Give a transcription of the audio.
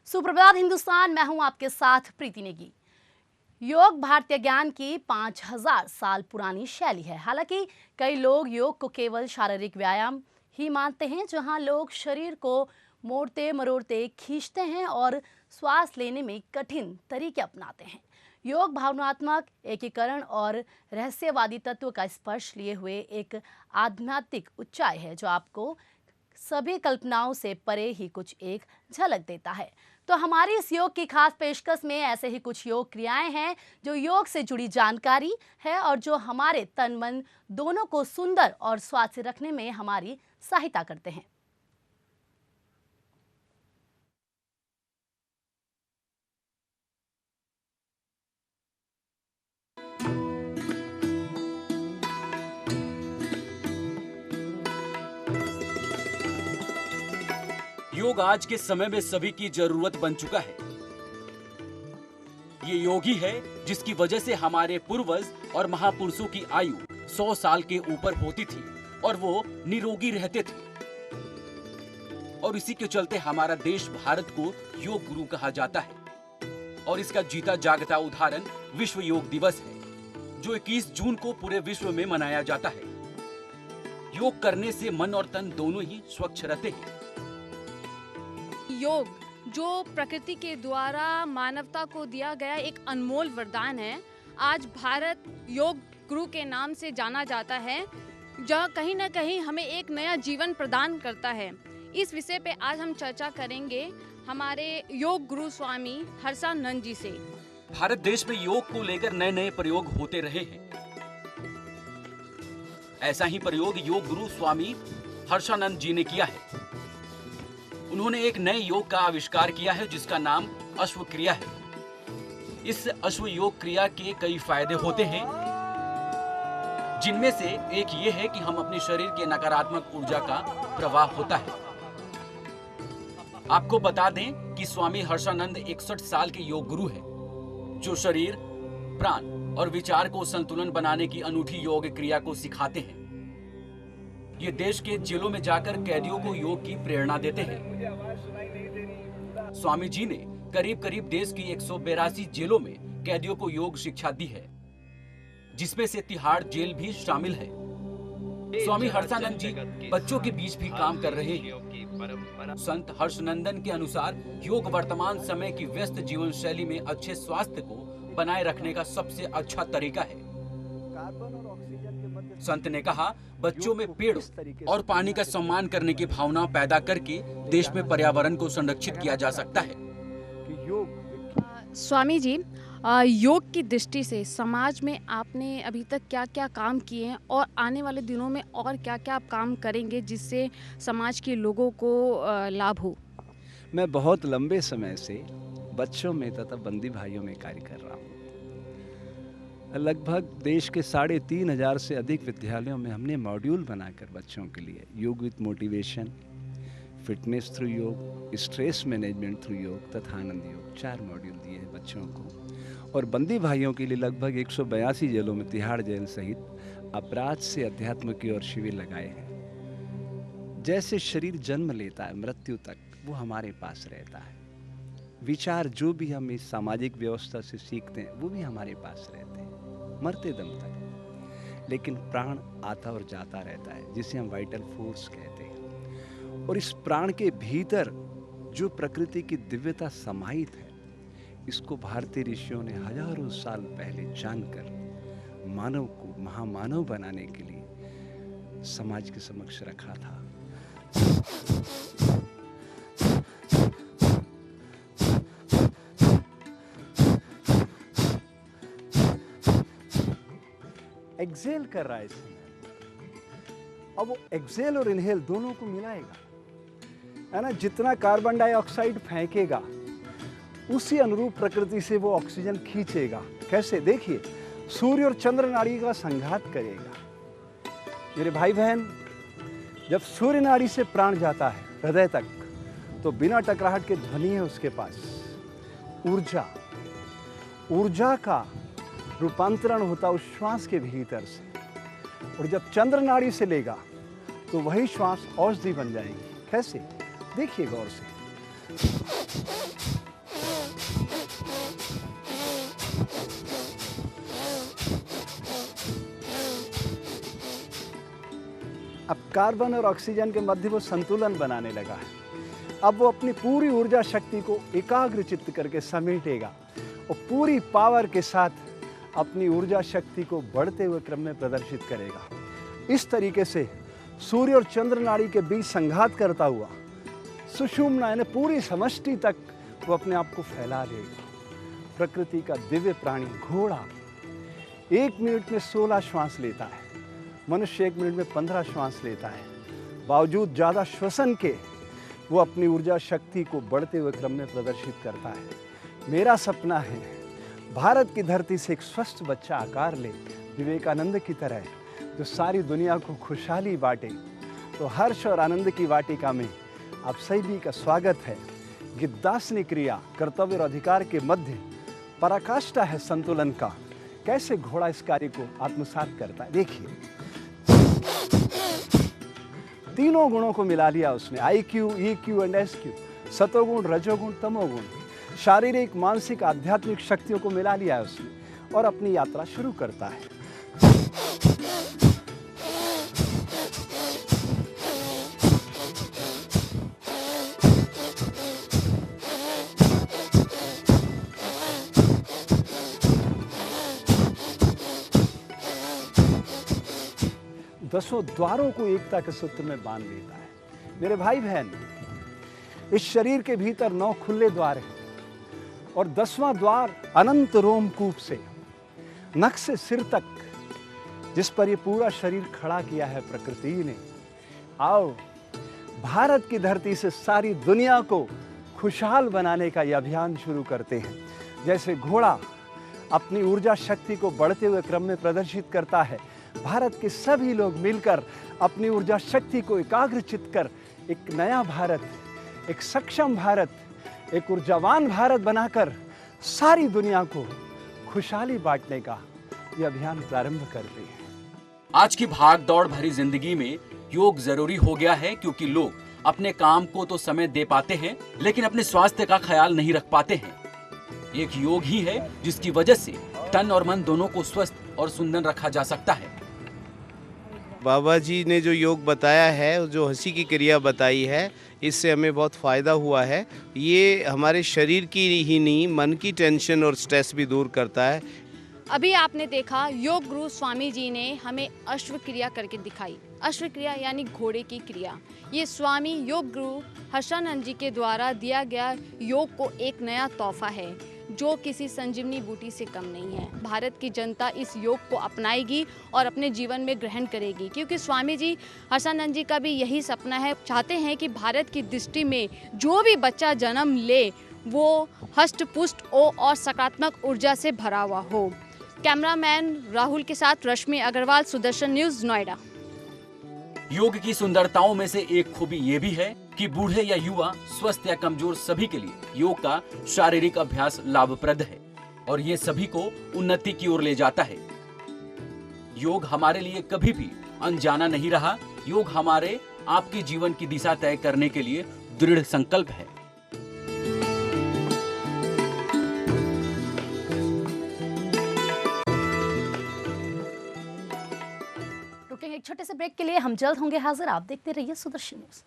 सुप्रभात हिंदुस्तान, मैं हूं आपके साथ प्रीति नेगी। योग भारतीय ज्ञान की 5000 साल पुरानी शैली है। हालांकि कई लोग योग को केवल शारीरिक व्यायाम ही मानते हैं, जहां लोग शरीर को मोड़ते मरोड़ते खींचते हैं और श्वास लेने में कठिन तरीके अपनाते हैं। योग भावनात्मक एकीकरण और रहस्यवादी तत्व का स्पर्श लिए हुए एक आध्यात्मिक ऊंचाई है, जो आपको सभी कल्पनाओं से परे ही कुछ एक झलक देता है। तो हमारी इस योग की खास पेशकश में ऐसे ही कुछ योग क्रियाएं हैं जो योग से जुड़ी जानकारी है और जो हमारे तन मन दोनों को सुंदर और स्वास्थ्य रखने में हमारी सहायता करते हैं। योग आज के समय में सभी की जरूरत बन चुका है। ये योग ही है जिसकी वजह से हमारे पूर्वज और महापुरुषों की आयु 100 साल के ऊपर होती थी और वो निरोगी रहते थे। और इसी के चलते हमारा देश भारत को योग गुरु कहा जाता है। और इसका जीता जागता उदाहरण विश्व योग दिवस है, जो 21 जून को पूरे विश्व में मनाया जाता है। योग करने से मन और तन दोनों ही स्वच्छ रहते हैं। योग जो प्रकृति के द्वारा मानवता को दिया गया एक अनमोल वरदान है, आज भारत योग गुरु के नाम से जाना जाता है, जहाँ कहीं ना कहीं हमें एक नया जीवन प्रदान करता है। इस विषय पे आज हम चर्चा करेंगे हमारे योग गुरु स्वामी हर्षानंद जी से। भारत देश में योग को लेकर नए नए प्रयोग होते रहे हैं। ऐसा ही प्रयोग योग गुरु स्वामी हर्षानंद जी ने किया है। उन्होंने एक नए योग का आविष्कार किया है जिसका नाम अश्व क्रिया है। इस अश्व योग क्रिया के कई फायदे होते हैं, जिनमें से एक ये है कि हम अपने शरीर के नकारात्मक ऊर्जा का प्रवाह होता है। आपको बता दें कि स्वामी हर्षानंद 61 साल के योग गुरु हैं, जो शरीर, प्राण और विचार को संतुलन बनाने की अनूठी योग क्रिया को सिखाते हैं। ये देश के जेलों में जाकर कैदियों को योग की प्रेरणा देते हैं। स्वामी जी ने करीब करीब देश की 182 जेलों में कैदियों को योग शिक्षा दी है, जिसमें से तिहाड़ जेल भी शामिल है। स्वामी हर्षानंद जी बच्चों के बीच भी काम कर रहे हैं। संत हर्षनंदन के अनुसार योग वर्तमान समय की व्यस्त जीवन शैली में अच्छे स्वास्थ्य को बनाए रखने का सबसे अच्छा तरीका है। संत ने कहा, बच्चों में पेड़ और पानी का सम्मान करने की भावना पैदा करके देश में पर्यावरण को संरक्षित किया जा सकता है। स्वामी जी, योग की दृष्टि से समाज में आपने अभी तक क्या क्या काम किए हैं और आने वाले दिनों में और क्या क्या आप काम करेंगे जिससे समाज के लोगों को लाभ हो? मैं बहुत लंबे समय से बच्चों में तथा बंदी भाइयों में कार्य कर रहा हूँ। लगभग देश के 3500 से अधिक विद्यालयों में हमने मॉड्यूल बनाकर बच्चों के लिए योग विद मोटिवेशन, फिटनेस थ्रू योग, स्ट्रेस मैनेजमेंट थ्रू योग तथा आनंद योग 4 मॉड्यूल दिए हैं बच्चों को। और बंदी भाइयों के लिए लगभग 182 जेलों में तिहाड़ जेल सहित अपराध से अध्यात्म की ओर शिविर लगाए हैं। जैसे शरीर जन्म लेता है मृत्यु तक, वो हमारे पास रहता है। विचार जो भी हम इस सामाजिक व्यवस्था से सीखते हैं वो भी हमारे पास रहते हैं मरते दम तक। लेकिन प्राण आता और जाता रहता है, जिसे हम वाइटल फोर्स कहते हैं। और इस प्राण के भीतर जो प्रकृति की दिव्यता समाहित है, इसको भारतीय ऋषियों ने हजारों साल पहले जानकर मानव को महामानव बनाने के लिए समाज के समक्ष रखा था। एक्सेल कर रहा है इसमें। अब वो एक्सेल और इनहेल दोनों को मिलाएगा, है ना। जितना कार्बन डाइऑक्साइड फेंकेगा उसी अनुरूप प्रकृति से वो ऑक्सीजन खींचेगा। कैसे? देखिए, सूर्य और चंद्र नाड़ी का संघात करेगा। मेरे भाई बहन, जब सूर्य नाड़ी से प्राण जाता है हृदय तक, तो बिना टकराहट के ध्वनि है उसके पास। ऊर्जा का रूपांतरण होता उस श्वास के भीतर से, और जब चंद्र नाड़ी से लेगा तो वही श्वास औषधि बन जाएगी। कैसे? देखिए गौर से। अब कार्बन और ऑक्सीजन के मध्य वो संतुलन बनाने लगा है। अब वो अपनी पूरी ऊर्जा शक्ति को एकाग्रचित्त करके समेटेगा और पूरी पावर के साथ अपनी ऊर्जा शक्ति को बढ़ते हुए क्रम में प्रदर्शित करेगा। इस तरीके से सूर्य और चंद्र नाड़ी के बीच संघात करता हुआ सुषुम्ना यानी पूरी समष्टि तक वो अपने आप को फैला देगा। प्रकृति का दिव्य प्राणी घोड़ा 1 मिनट में 16 श्वास लेता है, मनुष्य 1 मिनट में 15 श्वास लेता है। बावजूद ज़्यादा श्वसन के वो अपनी ऊर्जा शक्ति को बढ़ते हुए क्रम में प्रदर्शित करता है। मेरा सपना है भारत की धरती से एक स्वस्थ बच्चा आकार ले, विवेकानंद की तरह, जो सारी दुनिया को खुशहाली बांटे। तो हर्ष और आनंद की वाटिका में आप सभी का स्वागत है। गिद्दासनी क्रिया कर्तव्य और अधिकार के मध्य पराकाष्ठा है संतुलन का। कैसे घोड़ा इस कार्य को आत्मसात करता है, देखिए। तीनों गुणों को मिला लिया उसने, IQ, EQ एंड SQ, सतोगुण, रजोगुण, तमोगुण, शारीरिक, मानसिक, आध्यात्मिक शक्तियों को मिला लिया है उसने और अपनी यात्रा शुरू करता है। दसों द्वारों को एकता के सूत्र में बांध लेता है। मेरे भाई बहन, इस शरीर के भीतर 9 खुले द्वार हैं और 10वां द्वार अनंत रोमकूप से नख से सिर तक, जिस पर ये पूरा शरीर खड़ा किया है प्रकृति ने। आओ भारत की धरती से सारी दुनिया को खुशहाल बनाने का यह अभियान शुरू करते हैं। जैसे घोड़ा अपनी ऊर्जा शक्ति को बढ़ते हुए क्रम में प्रदर्शित करता है, भारत के सभी लोग मिलकर अपनी ऊर्जा शक्ति को एकाग्रचित्त कर एक नया भारत, एक सक्षम भारत, एक ऊर्जावान भारत बनाकर सारी दुनिया को खुशहाली बांटने का यह अभियान प्रारंभ करते हैं। आज की भाग दौड़ भरी जिंदगी में योग जरूरी हो गया है, क्योंकि लोग अपने काम को तो समय दे पाते हैं लेकिन अपने स्वास्थ्य का ख्याल नहीं रख पाते हैं। एक योग ही है जिसकी वजह से तन और मन दोनों को स्वस्थ और सुंदर रखा जा सकता है। बाबा जी ने जो योग बताया है, जो हंसी की क्रिया बताई है, इससे हमें बहुत फ़ायदा हुआ है। ये हमारे शरीर की ही नहीं, मन की टेंशन और स्ट्रेस भी दूर करता है। अभी आपने देखा योग गुरु स्वामी जी ने हमें अश्व क्रिया करके दिखाई। अश्व क्रिया यानी घोड़े की क्रिया। ये स्वामी योग गुरु हर्षानंद जी के द्वारा दिया गया योग को एक नया तोहफा है, जो किसी संजीवनी बूटी से कम नहीं है। भारत की जनता इस योग को अपनाएगी और अपने जीवन में ग्रहण करेगी, क्योंकि स्वामी जी हर्षानंद जी का भी यही सपना है। चाहते हैं कि भारत की दृष्टि में जो भी बच्चा जन्म ले वो हष्ट पुष्ट हो और सकारात्मक ऊर्जा से भरा हुआ हो। कैमरामैन राहुल के साथ रश्मि अग्रवाल, सुदर्शन न्यूज, नोएडा। योग की सुंदरताओं में से एक खूबी ये भी है कि बूढ़े या युवा, स्वस्थ या कमजोर, सभी के लिए योग का शारीरिक अभ्यास लाभप्रद है और ये सभी को उन्नति की ओर ले जाता है। योग हमारे लिए कभी भी अनजाना नहीं रहा। योग हमारे आपके जीवन की दिशा तय करने के लिए दृढ़ संकल्प है। रुकेंगे एक छोटे से ब्रेक के लिए, हम जल्द होंगे हाजिर। आप देखते रहिए सुदर्शन न्यूज।